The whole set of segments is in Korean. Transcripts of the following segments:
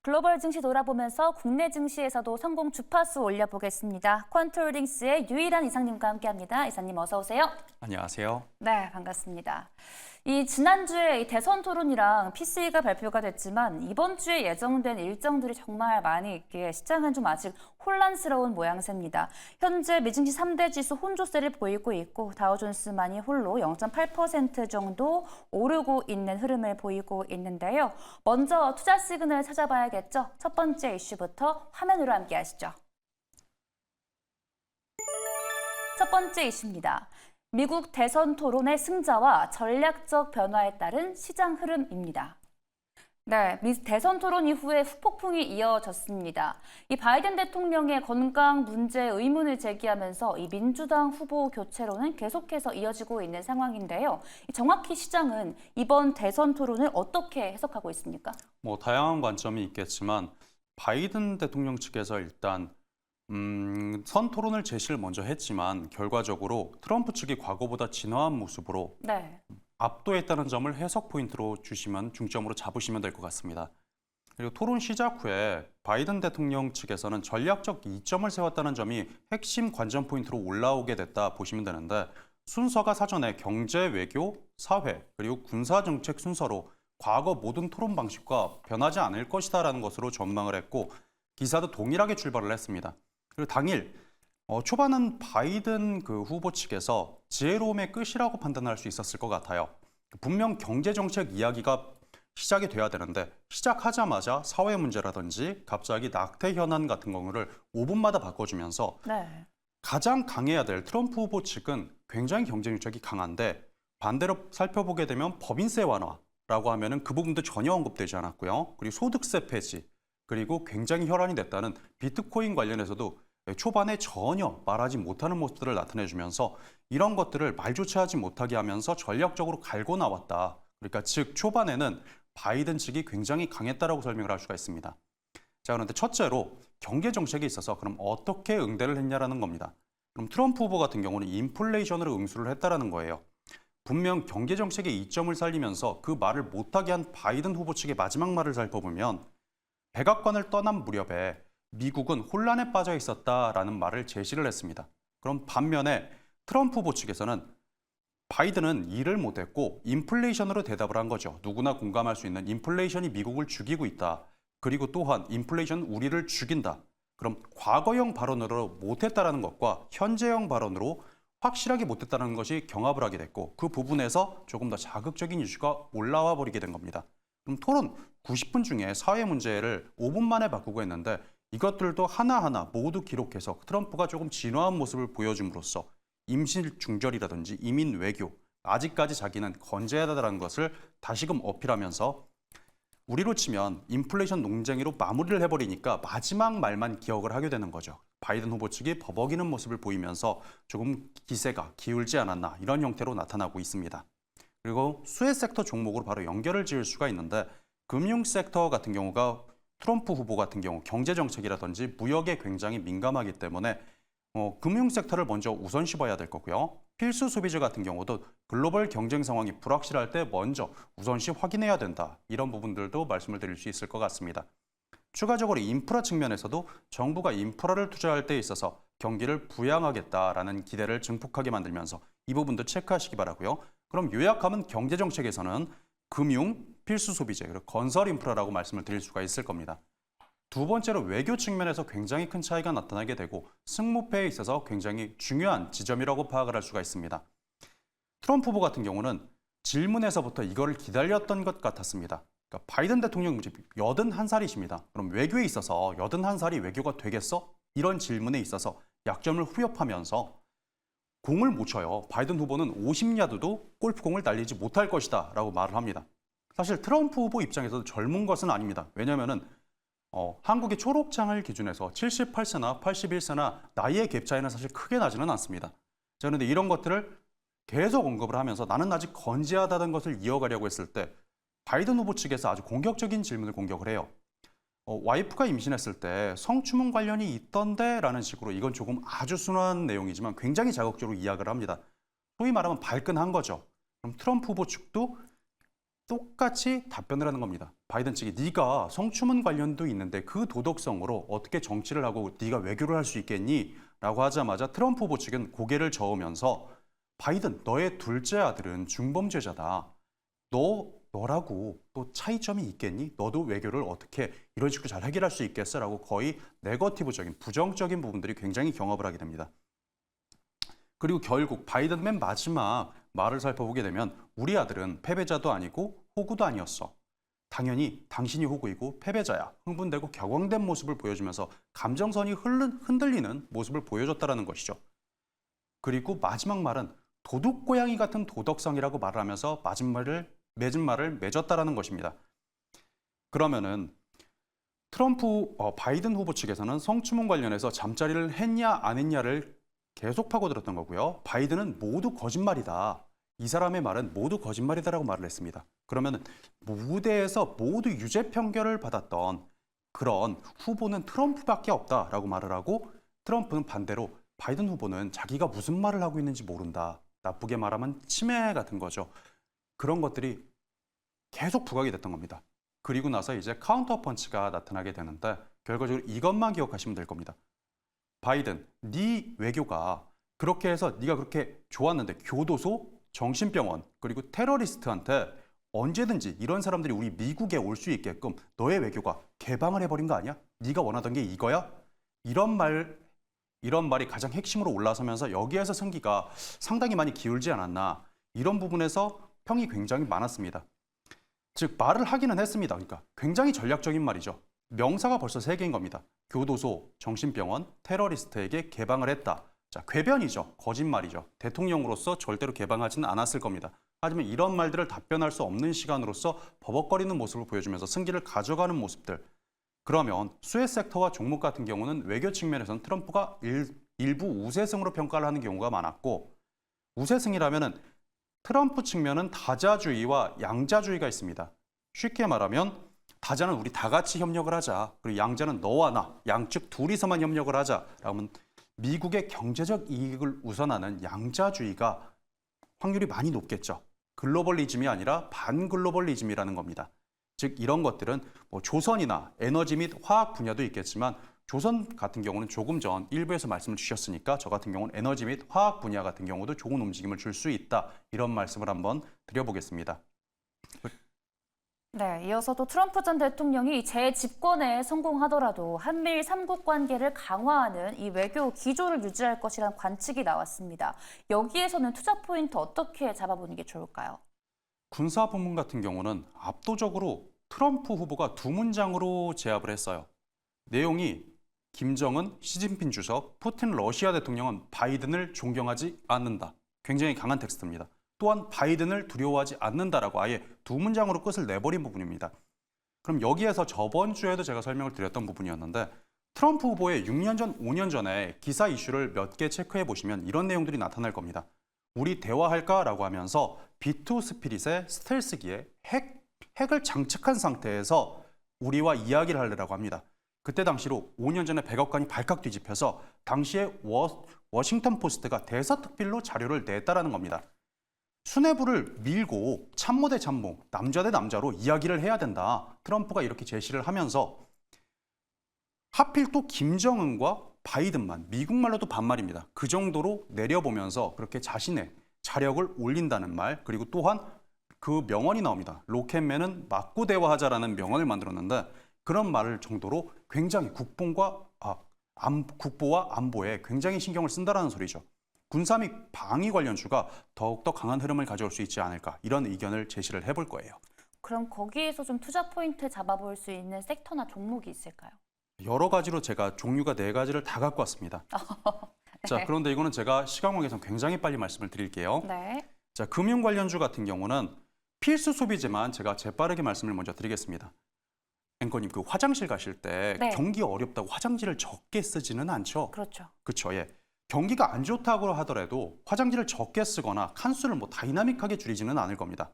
글로벌 증시 돌아보면서 국내 증시에서도 성공 주파수 올려보겠습니다. 퀀트홀딩스의 유일한 이사님과 함께합니다. 이사님 어서 오세요. 안녕하세요. 네, 반갑습니다. 지난주에 이 대선 토론이랑 PC가 발표가 됐지만 이번 주에 예정된 일정들이 정말 많이 있기에 시장은 좀 아직 혼란스러운 모양새입니다. 현재 미증시 3대 지수 혼조세를 보이고 있고 다우존스만이 홀로 0.8% 정도 오르고 있는 흐름을 보이고 있는데요. 먼저 투자 시그널 찾아봐야겠죠. 첫 번째 이슈부터 화면으로 함께 하시죠. 첫 번째 이슈입니다. 미국 대선 토론의 승자와 전략적 변화에 따른 시장 흐름입니다. 네, 대선 토론 이후에 후폭풍이 이어졌습니다. 이 바이든 대통령의 건강 문제 의문을 제기하면서 이 민주당 후보 교체로는 계속해서 이어지고 있는 상황인데요. 정확히 시장은 이번 대선 토론을 어떻게 해석하고 있습니까? 다양한 관점이 있겠지만 바이든 대통령 측에서 일단 선 토론을 제시를 먼저 했지만 결과적으로 트럼프 측이 과거보다 진화한 모습으로 압도했다는 점을 해석 포인트로 중점으로 잡으시면 될 것 같습니다. 그리고 토론 시작 후에 바이든 대통령 측에서는 전략적 이점을 세웠다는 점이 핵심 관전 포인트로 올라오게 됐다 보시면 되는데 순서가 사전에 경제, 외교, 사회, 그리고 군사 정책 순서로 과거 모든 토론 방식과 변하지 않을 것이다라는 것으로 전망을 했고 기사도 동일하게 출발을 했습니다. 그리고 당일 초반은 바이든 후보 측에서 지혜로움의 끝이라고 판단할 수 있었을 것 같아요. 분명 경제정책 이야기가 시작이 돼야 되는데 시작하자마자 사회 문제라든지 갑자기 낙태 현안 같은 경우를 5분마다 바꿔주면서 가장 강해야 될 트럼프 후보 측은 굉장히 경제정책이 강한데 반대로 살펴보게 되면 법인세 완화라고 하면은 그 부분도 전혀 언급되지 않았고요. 그리고 소득세 폐지, 그리고 굉장히 혈안이 됐다는 비트코인 관련해서도 초반에 전혀 말하지 못하는 모습들을 나타내주면서 이런 것들을 말조차 하지 못하게 하면서 전략적으로 갈고 나왔다. 그러니까 즉 초반에는 바이든 측이 굉장히 강했다라고 설명을 할 수가 있습니다. 자, 그런데 첫째로 경제 정책에 있어서 그럼 어떻게 응대를 했냐라는 겁니다. 그럼 트럼프 후보 같은 경우는 인플레이션으로 응수를 했다라는 거예요. 분명 경제 정책의 이점을 살리면서 그 말을 못하게 한 바이든 후보 측의 마지막 말을 살펴보면 백악관을 떠난 무렵에 미국은 혼란에 빠져 있었다라는 말을 제시를 했습니다. 그럼 반면에 트럼프 후보 측에서는 바이든은 일을 못했고 인플레이션으로 대답을 한 거죠. 누구나 공감할 수 있는 인플레이션이 미국을 죽이고 있다. 그리고 또한 인플레이션은 우리를 죽인다. 그럼 과거형 발언으로 못했다라는 것과 현재형 발언으로 확실하게 못했다는 것이 경합을 하게 됐고 그 부분에서 조금 더 자극적인 이슈가 올라와 버리게 된 겁니다. 그럼 토론 90분 중에 사회 문제를 5분 만에 바꾸고 했는데 이것들도 하나하나 모두 기록해서 트럼프가 조금 진화한 모습을 보여줌으로써 임실 중절이라든지 이민 외교, 아직까지 자기는 건재하다는 것을 다시금 어필하면서 우리로 치면 인플레이션 논쟁이로 마무리를 해버리니까 마지막 말만 기억을 하게 되는 거죠. 바이든 후보 측이 버벅이는 모습을 보이면서 조금 기세가 기울지 않았나 이런 형태로 나타나고 있습니다. 그리고 수혜 섹터 종목으로 바로 연결을 지을 수가 있는데 금융 섹터 같은 경우가 트럼프 후보 같은 경우 경제 정책이라든지 무역에 굉장히 민감하기 때문에 금융 섹터를 먼저 우선시 봐야 될 거고요. 필수 소비재 같은 경우도 글로벌 경쟁 상황이 불확실할 때 먼저 우선시 확인해야 된다. 이런 부분들도 말씀을 드릴 수 있을 것 같습니다. 추가적으로 인프라 측면에서도 정부가 인프라를 투자할 때 있어서 경기를 부양하겠다라는 기대를 증폭하게 만들면서 이 부분도 체크하시기 바라고요. 그럼 요약하면 경제 정책에서는 금융, 필수 소비재, 그리고 건설 인프라라고 말씀을 드릴 수가 있을 겁니다. 두 번째로 외교 측면에서 굉장히 큰 차이가 나타나게 되고 승무패에 있어서 굉장히 중요한 지점이라고 파악을 할 수가 있습니다. 트럼프 후보 같은 경우는 질문에서부터 이거를 기다렸던 것 같았습니다. 그러니까 바이든 대통령 81살이십니다. 그럼 외교에 있어서 81살이 외교가 되겠어? 이런 질문에 있어서 약점을 후협하면서 공을 못 쳐요. 바이든 후보는 50야드도 골프공을 날리지 못할 것이다 라고 말을 합니다. 사실 트럼프 후보 입장에서도 젊은 것은 아닙니다. 왜냐하면 한국의 초록장을 기준해서 78세나 81세나 나이의 갭 차이는 사실 크게 나지는 않습니다. 자, 그런데 이런 것들을 계속 언급을 하면서 나는 아직 건재하다는 것을 이어가려고 했을 때 바이든 후보 측에서 아주 공격적인 질문을 공격을 해요. 와이프가 임신했을 때 성추문 관련이 있던데 라는 식으로 이건 조금 아주 순한 내용이지만 굉장히 자극적으로 이야기를 합니다. 소위 말하면 발끈한 거죠. 그럼 트럼프 후보 측도 똑같이 답변을 하는 겁니다. 바이든 측이 네가 성추문 관련도 있는데 그 도덕성으로 어떻게 정치를 하고 네가 외교를 할 수 있겠니? 라고 하자마자 트럼프 후보 측은 고개를 저으면서 바이든 너의 둘째 아들은 중범죄자다. 너라고 또 차이점이 있겠니? 너도 외교를 어떻게 이런 식으로 잘 해결할 수 있겠어? 라고 거의 네거티브적인 부정적인 부분들이 굉장히 경합을 하게 됩니다. 그리고 결국 바이든 맨 마지막 말을 살펴보게 되면 우리 아들은 패배자도 아니고 호구도 아니었어. 당연히 당신이 호구이고 패배자야. 흥분되고 격앙된 모습을 보여주면서 감정선이 흔들리는 모습을 보여줬다는 것이죠. 그리고 마지막 말은 도둑고양이 같은 도덕성이라고 말을 하면서 맺은 말을 맺었다라는 것입니다. 그러면은 바이든 후보 측에서는 성추문 관련해서 잠자리를 했냐 안 했냐를 계속 파고들었던 거고요. 바이든은 모두 거짓말이다. 이 사람의 말은 모두 거짓말이다라고 말을 했습니다. 그러면 무대에서 모두 유죄 판결을 받았던 그런 후보는 트럼프밖에 없다라고 말을 하고 트럼프는 반대로 바이든 후보는 자기가 무슨 말을 하고 있는지 모른다. 나쁘게 말하면 치매 같은 거죠. 그런 것들이 계속 부각이 됐던 겁니다. 그리고 나서 이제 카운터 펀치가 나타나게 되는데 결과적으로 이것만 기억하시면 될 겁니다. 바이든, 네 외교가 그렇게 해서 네가 그렇게 좋았는데 교도소, 정신병원, 그리고 테러리스트한테 언제든지 이런 사람들이 우리 미국에 올 수 있게끔 너의 외교가 개방을 해버린 거 아니야? 네가 원하던 게 이거야? 이런 말이 가장 핵심으로 올라서면서 여기에서 승기가 상당히 많이 기울지 않았나 이런 부분에서 평이 굉장히 많았습니다. 즉 말을 하기는 했습니다. 그러니까 굉장히 전략적인 말이죠. 명사가 벌써 3개인 겁니다. 교도소, 정신병원, 테러리스트에게 개방을 했다. 자, 궤변이죠. 거짓말이죠. 대통령으로서 절대로 개방하지는 않았을 겁니다. 하지만 이런 말들을 답변할 수 없는 시간으로서 버벅거리는 모습을 보여주면서 승기를 가져가는 모습들. 그러면 수혜 섹터와 종목 같은 경우는 외교 측면에서는 트럼프가 일부 우세승으로 평가를 하는 경우가 많았고 우세승이라면은 트럼프 측면은 다자주의와 양자주의가 있습니다. 쉽게 말하면 다자는 우리 다 같이 협력을 하자. 그리고 양자는 너와 나, 양측 둘이서만 협력을 하자. 라면 미국의 경제적 이익을 우선하는 양자주의가 확률이 많이 높겠죠. 글로벌리즘이 아니라 반글로벌리즘이라는 겁니다. 즉 이런 것들은 뭐 조선이나 에너지 및 화학 분야도 있겠지만 조선 같은 경우는 조금 전 일부에서 말씀을 주셨으니까 저 같은 경우는 에너지 및 화학 분야 같은 경우도 좋은 움직임을 줄 수 있다. 이런 말씀을 한번 드려보겠습니다. 네, 이어서도 트럼프 전 대통령이 재집권에 성공하더라도 한미일 3국 관계를 강화하는 이 외교 기조를 유지할 것이라는 관측이 나왔습니다. 여기에서는 투자 포인트 어떻게 잡아보는 게 좋을까요? 군사 부문 같은 경우는 압도적으로 트럼프 후보가 2문장으로 제압을 했어요. 내용이 김정은, 시진핑 주석, 푸틴 러시아 대통령은 바이든을 존경하지 않는다. 굉장히 강한 텍스트입니다. 또한 바이든을 두려워하지 않는다라고 아예 2문장으로 끝을 내버린 부분입니다. 그럼 여기에서 저번 주에도 제가 설명을 드렸던 부분이었는데 트럼프 후보의 6년 전, 5년 전에 기사 이슈를 몇 개 체크해 보시면 이런 내용들이 나타날 겁니다. 우리 대화할까라고 하면서 B2 스피릿의 스텔스기에 핵을 장착한 상태에서 우리와 이야기를 하려고 합니다. 그때 당시로 5년 전에 백악관이 발칵 뒤집혀서 당시에 워싱턴 포스트가 대서특필로 자료를 냈다라는 겁니다. 수뇌부를 밀고 참모 대 참모, 남자 대 남자로 이야기를 해야 된다. 트럼프가 이렇게 제시를 하면서 하필 또 김정은과 바이든만 미국말로도 반말입니다. 그 정도로 내려보면서 그렇게 자신의 자력을 올린다는 말, 그리고 또한 그 명언이 나옵니다. 로켓맨은 맞고 대화하자라는 명언을 만들었는데 그런 말을 정도로 굉장히 국보와 안보에 굉장히 신경을 쓴다라는 소리죠. 군사 및 방위 관련주가 더욱더 강한 흐름을 가져올 수 있지 않을까 이런 의견을 제시를 해볼 거예요. 그럼 거기에서 좀 투자 포인트 잡아볼 수 있는 섹터나 종목이 있을까요? 여러 가지로 제가 종류가 4가지를 다 갖고 왔습니다. 네. 자, 그런데 이거는 제가 시간 관계상 굉장히 빨리 말씀을 드릴게요. 네. 자, 금융 관련주 같은 경우는 필수 소비지만 제가 재빠르게 말씀을 먼저 드리겠습니다. 앵커님, 그 화장실 가실 때 네. 경기 어렵다고 화장지를 적게 쓰지는 않죠? 그렇죠. 그렇죠. 예. 경기가 안 좋다고 하더라도 화장지를 적게 쓰거나 칸수를 뭐 다이나믹하게 줄이지는 않을 겁니다.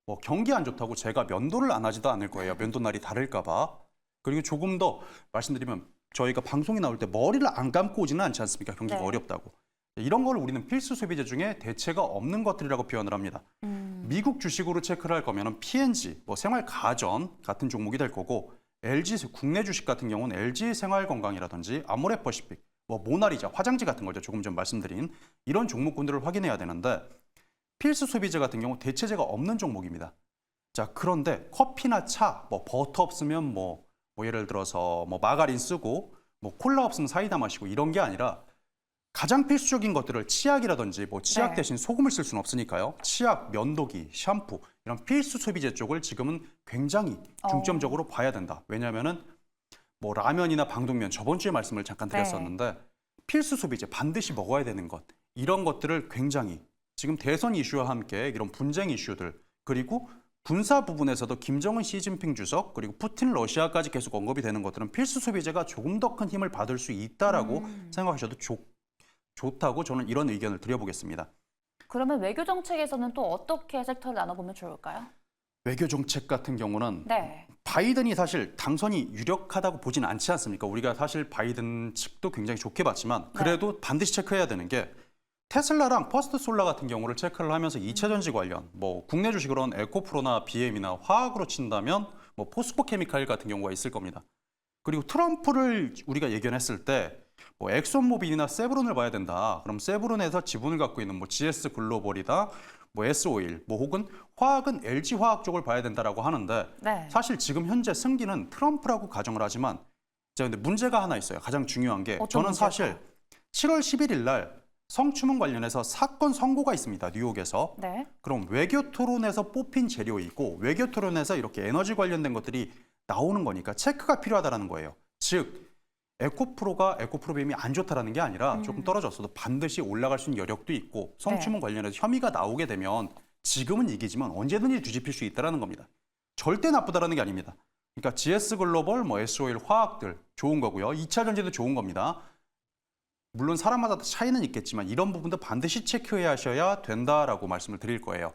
뭐 경기 안 좋다고 제가 면도를 안 하지도 않을 거예요. 면도 날이 다를까 봐. 그리고 조금 더 말씀드리면 저희가 방송에 나올 때 머리를 안 감고 오지는 않지 않습니까? 경기가 네. 어렵다고. 이런 걸 우리는 필수 소비재 중에 대체가 없는 것들이라고 표현을 합니다. 미국 주식으로 체크를 할 거면 P&G, 뭐 생활가전 같은 종목이 될 거고 LG 국내 주식 같은 경우는 LG 생활건강이라든지 아모레퍼시픽, 뭐 모나리자, 화장지 같은 거죠. 조금 전 말씀드린 이런 종목군들을 확인해야 되는데 필수 소비재 같은 경우 대체재가 없는 종목입니다. 자, 그런데 커피나 차, 뭐 버터 없으면 뭐 예를 들어서 뭐 마가린 쓰고 뭐 콜라 없으면 사이다 마시고 이런 게 아니라 가장 필수적인 것들을 치약이라든지 뭐 치약 대신 소금을 쓸 수는 없으니까요. 치약, 면도기, 샴푸 이런 필수 소비재 쪽을 지금은 굉장히 중점적으로 봐야 된다. 왜냐하면은 뭐 라면이나 방독면 저번 주에 말씀을 잠깐 드렸었는데 필수 소비재 반드시 먹어야 되는 것 이런 것들을 굉장히 지금 대선 이슈와 함께 이런 분쟁 이슈들 그리고 군사 부분에서도 김정은 시진핑 주석 그리고 푸틴 러시아까지 계속 언급이 되는 것들은 필수 소비재가 조금 더 큰 힘을 받을 수 있다라고 생각하셔도 좋다고 저는 이런 의견을 드려보겠습니다. 그러면 외교 정책에서는 또 어떻게 섹터를 나눠보면 좋을까요? 외교 정책 같은 경우는 네. 바이든이 사실 당선이 유력하다고 보진 않지 않습니까? 우리가 사실 바이든 측도 굉장히 좋게 봤지만 그래도 반드시 체크해야 되는 게 테슬라랑 퍼스트 솔라 같은 경우를 체크를 하면서 2차 전지 관련, 뭐 국내 주식으로는 에코프로나 BM이나 화학으로 친다면 뭐 포스코 케미칼 같은 경우가 있을 겁니다. 그리고 트럼프를 우리가 예견했을 때 뭐 엑손모빌이나 세브론을 봐야 된다. 그럼 세브론에서 지분을 갖고 있는 뭐 GS 글로벌이다, 뭐 S-오일, 뭐 혹은 화학은 LG 화학 쪽을 봐야 된다라고 하는데 사실 지금 현재 승기는 트럼프라고 가정을 하지만 근데 문제가 하나 있어요. 가장 중요한 게 저는 사실 7월 11일 날 성추문 관련해서 사건 선고가 있습니다. 뉴욕에서. 그럼 외교 토론에서 뽑힌 재료이고 외교 토론에서 이렇게 에너지 관련된 것들이 나오는 거니까 체크가 필요하다는 거예요. 즉 에코프로 빔이 안 좋다라는 게 아니라 조금 떨어졌어도 반드시 올라갈 수 있는 여력도 있고 성추문 관련해서 혐의가 나오게 되면 지금은 이기지만 언제든지 뒤집힐 수 있다는 겁니다. 절대 나쁘다라는 게 아닙니다. 그러니까 GS 글로벌, 뭐 S-오일 화학들 좋은 거고요. 2차 전지도 좋은 겁니다. 물론 사람마다 차이는 있겠지만 이런 부분도 반드시 체크해 하셔야 된다라고 말씀을 드릴 거예요.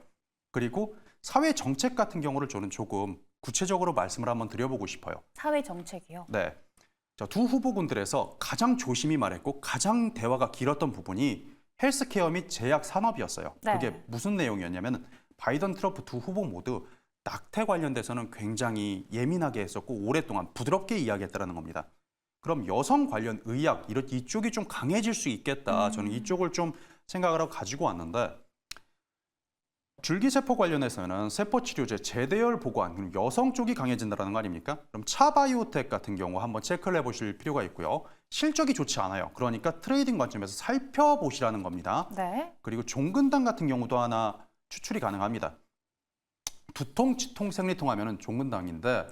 그리고 사회 정책 같은 경우를 저는 조금 구체적으로 말씀을 한번 드려보고 싶어요. 사회 정책이요? 네. 자, 두 후보군들에서 가장 조심히 말했고 가장 대화가 길었던 부분이 헬스케어 및 제약 산업이었어요. 그게 무슨 내용이었냐면 바이든 트럼프 두 후보 모두 낙태 관련돼서는 굉장히 예민하게 했었고 오랫동안 부드럽게 이야기했다는 겁니다. 그럼 여성 관련 의학 이쪽이 좀 강해질 수 있겠다. 저는 이쪽을 좀 생각을 하고 가지고 왔는데 줄기세포 관련해서는 세포치료제, 제대열 보관, 그럼 여성 쪽이 강해진다는 거 아닙니까? 그럼 차바이오텍 같은 경우 한번 체크를 해보실 필요가 있고요. 실적이 좋지 않아요. 그러니까 트레이딩 관점에서 살펴보시라는 겁니다. 그리고 종근당 같은 경우도 하나 추출이 가능합니다. 두통, 치통, 생리통 하면은 종근당인데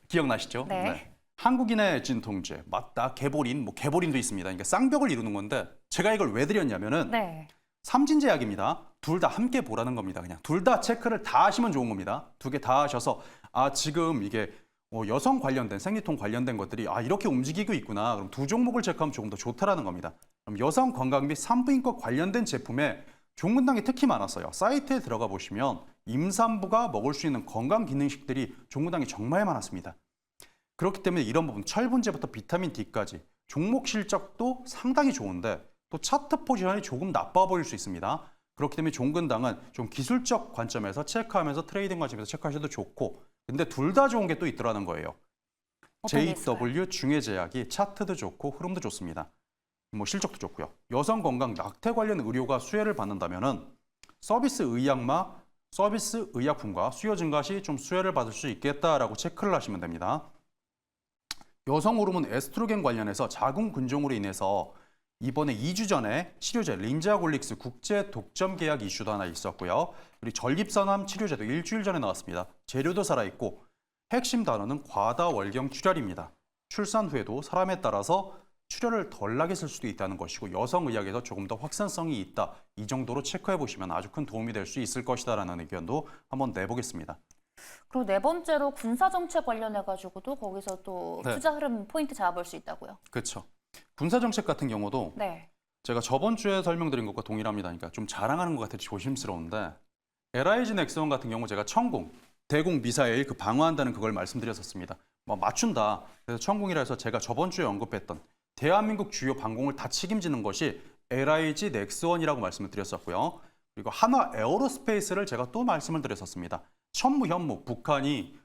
기억나시죠? 한국인의 진통제, 맞다, 개보린, 뭐 개보린도 있습니다. 그러니까 쌍벽을 이루는 건데 제가 이걸 왜 드렸냐면은 삼진제약입니다. 둘 다 함께 보라는 겁니다. 그냥 둘 다 체크를 다 하시면 좋은 겁니다. 두 개 다 하셔서 지금 이게 여성 관련된 생리통 관련된 것들이 이렇게 움직이고 있구나. 그럼 두 종목을 체크하면 조금 더 좋다라는 겁니다. 그럼 여성 건강 및 산부인과 관련된 제품에 종근당이 특히 많았어요. 사이트에 들어가 보시면 임산부가 먹을 수 있는 건강 기능식들이 종근당이 정말 많았습니다. 그렇기 때문에 이런 부분 철분제부터 비타민 D까지 종목 실적도 상당히 좋은데 또 차트 포지션이 조금 나빠 보일 수 있습니다. 그렇기 때문에 종근당은 좀 기술적 관점에서 체크하면서 트레이딩 관점에서 체크하셔도 좋고 근데 둘 다 좋은 게 또 있더라는 거예요. JW 중해제약이 차트도 좋고 흐름도 좋습니다. 뭐 실적도 좋고요. 여성 건강 낙태 관련 의료가 수혜를 받는다면은 서비스 의약품과 수요 증가 시 좀 수혜를 받을 수 있겠다라고 체크를 하시면 됩니다. 여성 호르몬 에스트로겐 관련해서 자궁 근종으로 인해서 이번에 2주 전에 치료제 린자골릭스 국제 독점 계약 이슈도 하나 있었고요. 그리고 전립선암 치료제도 일주일 전에 나왔습니다. 재료도 살아있고 핵심 단어는 과다월경 출혈입니다. 출산 후에도 사람에 따라서 출혈을 덜 나게 쓸 수도 있다는 것이고 여성의학에서 조금 더 확산성이 있다. 이 정도로 체크해 보시면 아주 큰 도움이 될 수 있을 것이다라는 의견도 한번 내보겠습니다. 그리고 네 번째로 군사정책 관련해가지고도 거기서 또 투자 흐름 포인트 잡아볼 수 있다고요? 그렇죠. 군사정책 같은 경우도 제가 저번 주에 설명드린 것과 동일합니다. 그러니까 좀 자랑하는 것 같아 조심스러운데 LIG 넥스원 같은 경우 제가 천궁, 대공 미사일 방어한다는 그걸 말씀드렸었습니다. 맞춘다. 그래서 천궁이라 해서 제가 저번 주에 언급했던 대한민국 주요 방공을 다 책임지는 것이 LIG 넥스원이라고 말씀을 드렸었고요. 그리고 한화 에어로스페이스를 제가 또 말씀을 드렸었습니다. 천무, 현무, 북한이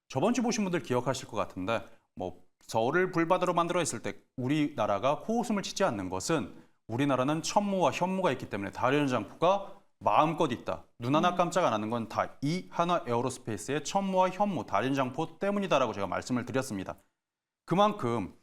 저번 주 보신 분들 기억하실 것 같은데 뭐 저를 불바다로 만들어 있을 때 우리나라가 코웃음을 치지 않는 것은 우리나라는 천무와 현무가 있기 때문에 다련장포가 마음껏 있다. 눈 하나 깜짝 안 하는 건 다 이 한화 에어로스페이스의 천무와 현무, 다련장포 때문이다라고 제가 말씀을 드렸습니다. 그만큼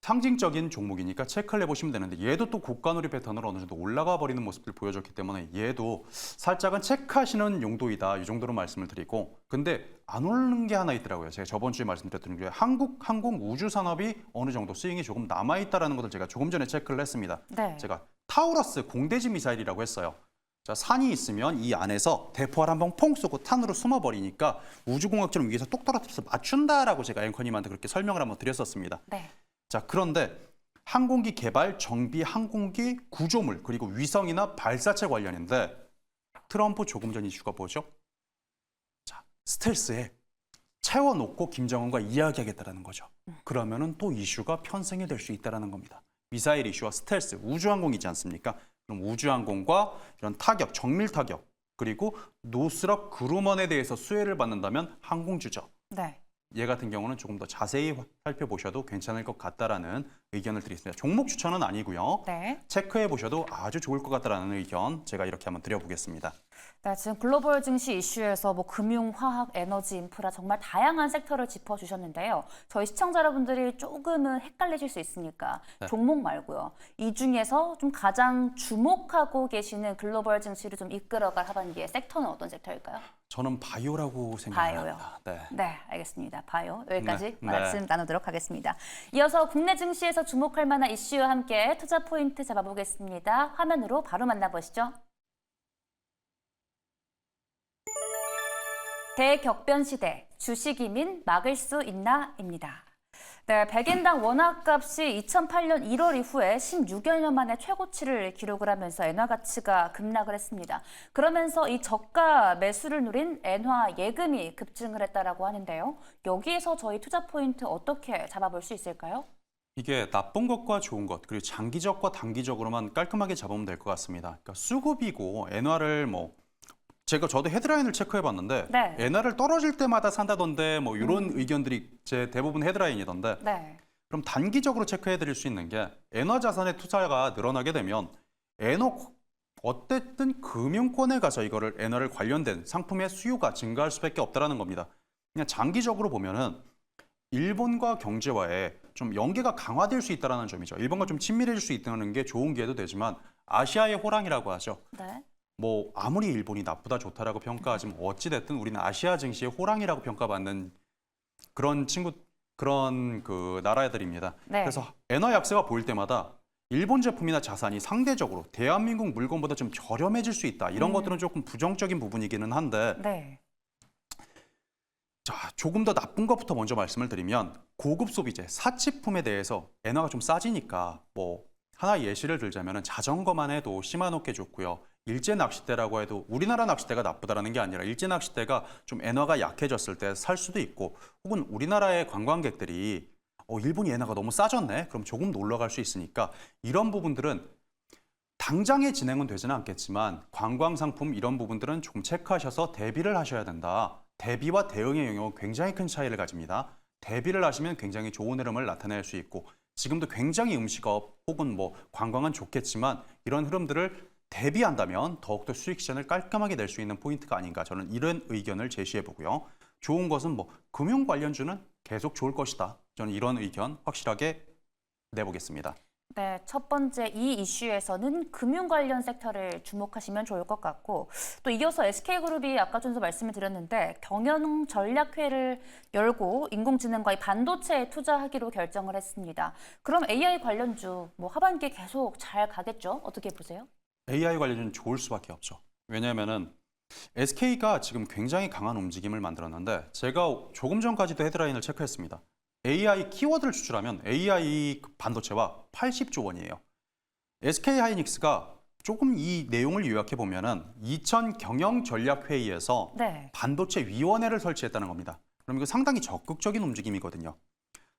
상징적인 종목이니까 체크를 해보시면 되는데 얘도 또 고가놀이 패턴으로 어느 정도 올라가 버리는 모습을 보여줬기 때문에 얘도 살짝은 체크하시는 용도이다. 이 정도로 말씀을 드리고 근데 안 오르는 게 하나 있더라고요. 제가 저번 주에 말씀드렸던 게 한국 항공 우주 산업이 어느 정도 스윙이 조금 남아있다는 것을 제가 조금 전에 체크를 했습니다. 네. 제가 타우러스 공대지 미사일이라고 했어요. 자, 산이 있으면 이 안에서 대포알 한번 퐁 쏘고 탄으로 숨어버리니까 우주공학처럼 위에서 똑 떨어뜨려서 맞춘다라고 제가 앵커님한테 그렇게 설명을 한번 드렸었습니다. 네. 자, 그런데 항공기 개발, 정비, 항공기 구조물, 그리고 위성이나 발사체 관련인데 트럼프 조금 전 이슈가 뭐죠? 자, 스텔스에 채워놓고 김정은과 이야기하겠다라는 거죠. 그러면은 또 이슈가 편승이 될 수 있다는 겁니다. 미사일 이슈와 스텔스, 우주항공이지 않습니까? 그럼 우주항공과 이런 타격, 정밀 타격, 그리고 노스럽 그루먼에 대해서 수혜를 받는다면 항공주죠. 네. 얘 같은 경우는 조금 더 자세히 살펴보셔도 괜찮을 것 같다라는 의견을 드리겠습니다. 종목 추천은 아니고요. 네. 체크해 보셔도 아주 좋을 것 같다라는 의견 제가 이렇게 한번 드려보겠습니다. 네, 지금 글로벌 증시 이슈에서 뭐 금융, 화학, 에너지, 인프라 정말 다양한 섹터를 짚어주셨는데요. 저희 시청자 여러분들이 조금은 헷갈리실 수 있으니까 네. 종목 말고요. 이 중에서 좀 가장 주목하고 계시는 글로벌 증시를 좀 이끌어갈 하반기의 섹터는 어떤 섹터일까요? 저는 바이오라고 바이오요. 생각합니다. 네. 네, 알겠습니다. 바이오. 여기까지 네, 말씀 나누도록 하겠습니다. 이어서 국내 증시에서 주목할 만한 이슈와 함께 투자 포인트 잡아보겠습니다. 화면으로 바로 만나보시죠. 대격변 시대, 주식 이민 막을 수 있나?입니다. 네, 백엔당 원화값이 2008년 1월 이후에 16여 년 만에 최고치를 기록을 하면서 엔화 가치가 급락을 했습니다. 그러면서 이 저가 매수를 누린 엔화 예금이 급증을 했다라고 하는데요. 여기에서 저희 투자 포인트 어떻게 잡아볼 수 있을까요? 이게 나쁜 것과 좋은 것, 그리고 장기적과 단기적으로만 깔끔하게 잡으면 될 것 같습니다. 그러니까 수급이고 엔화를 저도 헤드라인을 체크해봤는데 네. 엔화를 떨어질 때마다 산다던데 뭐 이런 의견들이 제 대부분 헤드라인이던데 네. 그럼 단기적으로 체크해드릴 수 있는 게 엔화 자산의 투자가 늘어나게 되면 엔화 어쨌든 금융권에 가서 이거를 엔화를 관련된 상품의 수요가 증가할 수밖에 없다라는 겁니다. 그냥 장기적으로 보면은 일본과 경제와의 좀 연계가 강화될 수 있다는 점이죠. 일본과 좀 친밀해질 수 있다는 게 좋은 기회도 되지만 아시아의 호랑이라고 하죠. 네. 뭐 아무리 일본이 나쁘다 좋다라고 평가하지만 어찌 됐든 우리는 아시아 증시의 호랑이라고 평가받는 그런 그 나라들입니다. 네. 그래서 엔화 약세가 보일 때마다 일본 제품이나 자산이 상대적으로 대한민국 물건보다 좀 저렴해질 수 있다. 이런 것들은 조금 부정적인 부분이기는 한데 네. 자, 조금 더 나쁜 것부터 먼저 말씀을 드리면 고급 소비재, 사치품에 대해서 엔화가 좀 싸지니까 뭐 하나 예시를 들자면 자전거만 해도 시마노께 좋고요. 일제 낚싯대라고 해도 우리나라 낚싯대가 나쁘다라는 게 아니라 일제 낚싯대가 좀 엔화가 약해졌을 때 살 수도 있고 혹은 우리나라의 관광객들이 일본이 엔화가 너무 싸졌네? 그럼 조금 놀러 갈 수 있으니까 이런 부분들은 당장에 진행은 되지는 않겠지만 관광 상품 이런 부분들은 조금 체크하셔서 대비를 하셔야 된다. 대비와 대응의 영역은 굉장히 큰 차이를 가집니다. 대비를 하시면 굉장히 좋은 흐름을 나타낼 수 있고 지금도 굉장히 음식업 혹은 뭐 관광은 좋겠지만 이런 흐름들을 대비한다면 더욱더 수익 시장을 깔끔하게 낼 수 있는 포인트가 아닌가 저는 이런 의견을 제시해 보고요. 좋은 것은 뭐 금융 관련주는 계속 좋을 것이다. 저는 이런 의견 확실하게 내보겠습니다. 네, 첫 번째 이 이슈에서는 금융 관련 섹터를 주목하시면 좋을 것 같고 또 이어서 SK그룹이 아까 전에도 말씀을 드렸는데 경영 전략회를 열고 인공지능과 이 반도체에 투자하기로 결정을 했습니다. 그럼 AI 관련주 뭐 하반기에 계속 잘 가겠죠? 어떻게 보세요? AI 관련주는 좋을 수밖에 없죠. 왜냐하면은 SK가 지금 굉장히 강한 움직임을 만들었는데 제가 조금 전까지도 헤드라인을 체크했습니다. AI 키워드를 추출하면 AI 반도체와 80조 원이에요. SK하이닉스가 조금 이 내용을 요약해 보면은 2000 경영전략회의에서 네. 반도체 위원회를 설치했다는 겁니다. 그럼 이거 상당히 적극적인 움직임이거든요.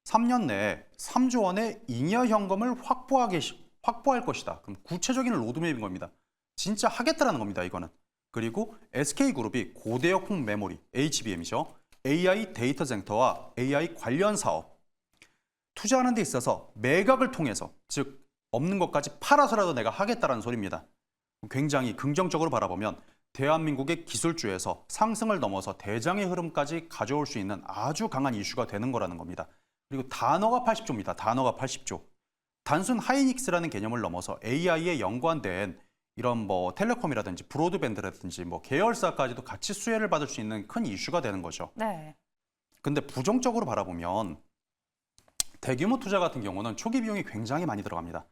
3년 내에 3조 원의 잉여 현금을 확보하기 확보할 것이다. 그럼 구체적인 로드맵인 겁니다. 진짜 하겠다라는 겁니다. 이거는. 그리고 SK그룹이 고대역폭 메모리, HBM이죠. AI 데이터 센터와 AI 관련 사업 투자하는 데 있어서 매각을 통해서, 즉 없는 것까지 팔아서라도 내가 하겠다라는 소리입니다. 굉장히 긍정적으로 바라보면 대한민국의 기술주에서 상승을 넘어서 대장의 흐름까지 가져올 수 있는 아주 강한 이슈가 되는 거라는 겁니다. 그리고 단어가 80조입니다. 단어가 80조. 단순 하이닉스라는 개념을 넘어서 AI에 연관된 이런 뭐 텔레콤이라든지 브로드밴드라든지 뭐 계열사까지도 같이 수혜를 받을 수 있는 큰 이슈가 되는 거죠. 네. 근데 부정적으로 바라보면 대규모 투자 같은 경우는 초기 비용이 굉장히 많이 들어갑니다.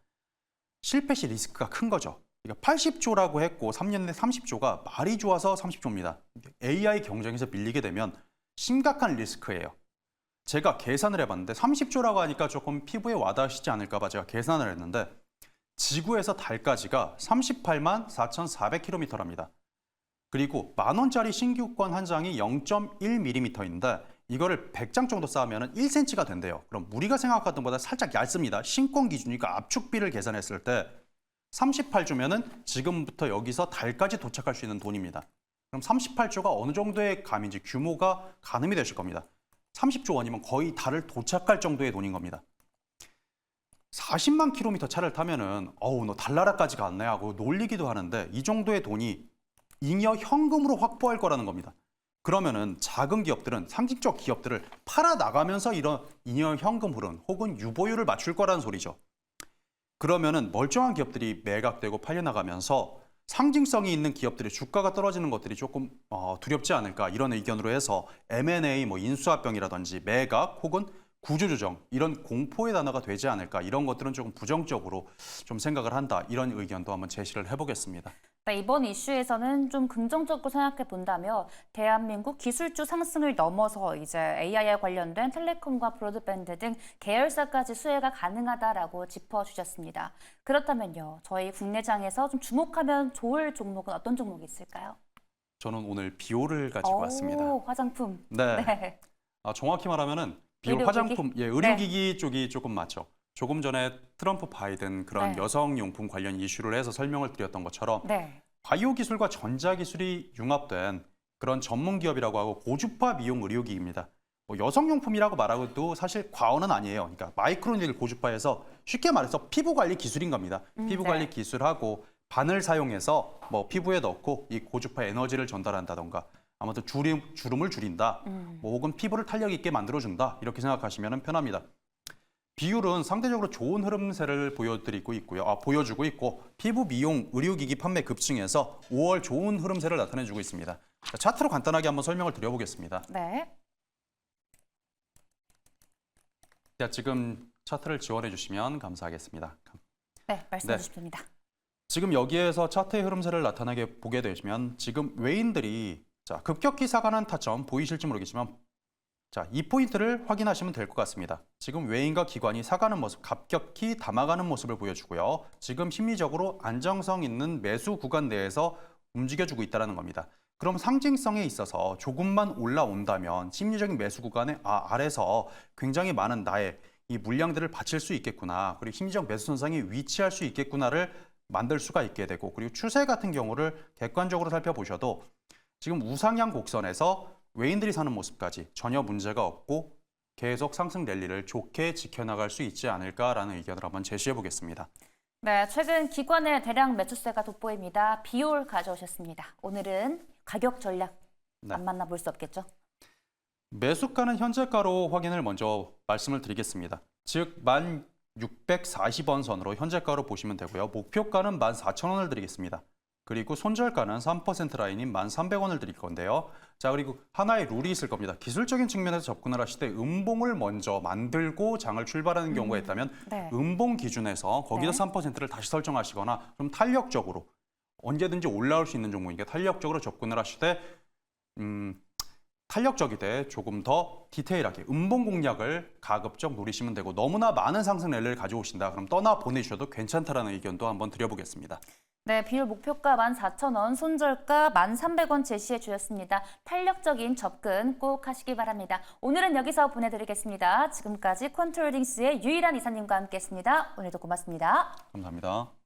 실패 시 리스크가 큰 거죠. 그러니까 80조라고 했고 3년 내 30조가 말이 좋아서 30조입니다. AI 경쟁에서 밀리게 되면 심각한 리스크예요. 제가 계산을 해봤는데 30조라고 하니까 조금 피부에 와닿으시지 않을까 봐 제가 계산을 했는데 지구에서 달까지가 38만 4,400km랍니다. 그리고 10,000원짜리 신규권 한 장이 0.1mm인데 이거를 100장 정도 쌓으면 1cm가 된대요. 그럼 우리가 생각하던 것보다 살짝 얇습니다. 신권 기준이니까 압축비를 계산했을 때 38조면은 지금부터 여기서 달까지 도착할 수 있는 돈입니다. 그럼 38조가 어느 정도의 감인지 규모가 가늠이 되실 겁니다. 30조 원이면 거의 달을 도착할 정도의 돈인 겁니다. 40만 킬로미터 차를 타면은 어우 너 달나라까지 갔네 하고 놀리기도 하는데 이 정도의 돈이 잉여 현금으로 확보할 거라는 겁니다. 그러면은 작은 기업들은 상징적 기업들을 팔아 나가면서 이런 잉여 현금 흐름 혹은 유보율을 맞출 거라는 소리죠. 그러면은 멀쩡한 기업들이 매각되고 팔려나가면서 상징성이 있는 기업들의 주가가 떨어지는 것들이 조금 두렵지 않을까 이런 의견으로 해서 M&A 뭐 인수합병이라든지 매각 혹은 구조조정 이런 공포의 단어가 되지 않을까 이런 것들은 조금 부정적으로 좀 생각을 한다 이런 의견도 한번 제시를 해보겠습니다. 네, 이번 이슈에서는 좀 긍정적으로 생각해 본다면 대한민국 기술주 상승을 넘어서 이제 AI에 관련된 텔레콤과 브로드밴드 등 계열사까지 수혜가 가능하다라고 짚어주셨습니다. 그렇다면요, 저희 국내장에서 좀 주목하면 좋을 종목은 어떤 종목이 있을까요? 저는 오늘 비오를 가지고 왔습니다. 화장품. 네. 네. 정확히 말하면 비오 의료기기? 화장품, 의료기기 쪽이 조금 맞죠. 조금 전에 트럼프 바이든 그런 네. 여성용품 관련 이슈를 해서 설명을 드렸던 것처럼 네. 바이오 기술과 전자 기술이 융합된 그런 전문 기업이라고 하고 고주파 미용 의료기기입니다. 뭐 여성용품이라고 말하고도 사실 과언은 아니에요. 그러니까 마이크로니들 고주파에서 쉽게 말해서 피부 관리 기술인 겁니다. 피부 관리 네. 기술하고 바늘 사용해서 뭐 피부에 넣고 이 고주파 에너지를 전달한다던가 아무튼 주름을 줄인다. 뭐 혹은 피부를 탄력 있게 만들어준다. 이렇게 생각하시면 편합니다. 비율은 상대적으로 좋은 흐름세를 보여주고 있고 피부 미용 의료기기 판매 급증해서 5월 좋은 흐름세를 나타내주고 있습니다. 자, 차트로 간단하게 한번 설명을 드려보겠습니다. 네. 자, 지금 차트를 지원해 주시면 감사하겠습니다. 네, 말씀해 주십니다. 지금 여기에서 차트의 흐름세를 나타나게 보게 되시면 지금 외인들이 급격히 사가는 타점 보이실지 모르겠지만 이 포인트를 확인하시면 될 것 같습니다. 지금 외인과 기관이 사가는 모습, 급격히 담아가는 모습을 보여주고요. 지금 심리적으로 안정성 있는 매수 구간 내에서 움직여주고 있다는 겁니다. 그럼 상징성에 있어서 조금만 올라온다면 심리적인 매수 구간의 아래서 굉장히 많은 나의 이 물량들을 바칠 수 있겠구나. 그리고 심리적 매수 선상에 위치할 수 있겠구나를 만들 수가 있게 되고 그리고 추세 같은 경우를 객관적으로 살펴보셔도 지금 우상향 곡선에서 외인들이 사는 모습까지 전혀 문제가 없고 계속 상승 랠리를 좋게 지켜나갈 수 있지 않을까라는 의견을 한번 제시해 보겠습니다. 네, 최근 기관의 대량 매수세가 돋보입니다. 비올 가져오셨습니다. 오늘은 가격 전략 안 만나볼 수 없겠죠? 매수가는 현재가로 확인을 먼저 말씀을 드리겠습니다. 즉 1,640원 선으로 현재가로 보시면 되고요. 목표가는 14,000원을 드리겠습니다. 그리고 손절가는 3% 라인인 1,300원을 드릴 건데요. 자, 그리고 하나의 룰이 있을 겁니다. 기술적인 측면에서 접근을 하실 때 음봉을 먼저 만들고 장을 출발하는 경우가 있다면 음봉 기준에서 거기서 3%를 다시 설정하시거나 좀 탄력적으로 언제든지 올라올 수 있는 종목이니까 탄력적으로 접근을 하실 때 탄력적이되 조금 더 디테일하게 음봉 공략을 가급적 노리시면 되고 너무나 많은 상승 랠리를 가져오신다. 그럼 떠나 보내주셔도 괜찮다라는 의견도 한번 드려보겠습니다. 네, 비율 목표가 14,000원, 손절가 1,300원 제시해 주셨습니다. 탄력적인 접근 꼭 하시기 바랍니다. 오늘은 여기서 보내드리겠습니다. 지금까지 콘트롤딩스의 유일한 이사님과 함께했습니다. 오늘도 고맙습니다. 감사합니다.